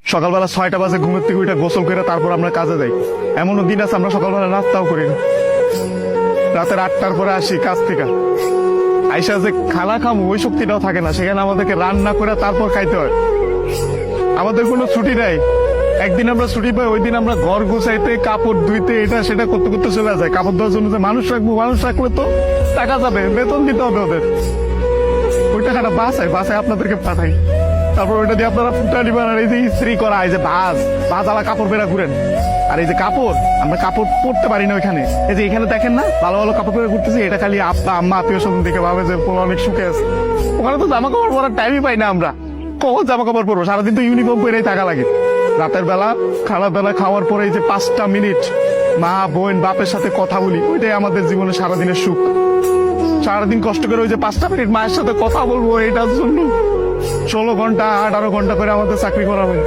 সকালবেলা 6টা বাজে ঘুমের থেকে উঠে গোসল করে তারপর আমরা কাজে যাই। এমনও দিন আছে আমরা সকালবেলা নাস্তাও করি না। রাতের 8টার পরে আসি কাজ থেকে, আইসা যে খানা খামো ওই শক্তিটাও থাকে না, সেখানে আমাদেরকে রান্না করে তারপর খাইতে হয়। আমাদের কোনো ছুটি নাই। একদিন আমরা ছুটি পাই, ওই দিন আমরা ঘর গুছাইতে, কাপড় ধুইতে, এটা সেটা করতে করতে চলে যায়। কাপড় ধোয়ার জন্য যে মানুষ রাখবো, মানুষ রাখলে তো টাকা যাবে, বেতন দিতে হবে ওদের। ওই টাকাটা বাসায় আপনাদেরকে পাঠাই, তারপর ওইটা দিয়ে আপনারা ফুটা নিবেন। আর এই যে ইস্ত্রি করা, এই যে ভাজ আলা কাপড় বেরা ঘুরেন। আর এই যে কাপড়, আমরা কাপড় পরতে পারি না ওইখানে। এই যে এখানে দেখেন না ভালো ভালো কাপড় পরে ঘুরতেছি, এটা খালি আব্বা আম্মা আত্মীয় স্বজন দেখে ভাবে যে পোলা অনেক সুখে আছে। ওখানে তো জামা কাপড় পরার টাইমই পাই না আমরা। কখন জামা কাপড় পরবো? সারাদিন তো ইউনিফর্ম পরেই থাকা লাগে। রাতের বেলা বেলা খাওয়ার পরে এই যে 5টা মিনিট মা বোন বাপের সাথে কথা বলি, ওইটাই আমাদের জীবনে সারাদিনের সুখ। সারাদিন কষ্ট করে ওই যে 5টা মিনিট মায়ের সাথে কথা বলবো, এটার জন্য 16 ঘন্টা 18 ঘন্টা করে আমাদের চাকরি করা হয়।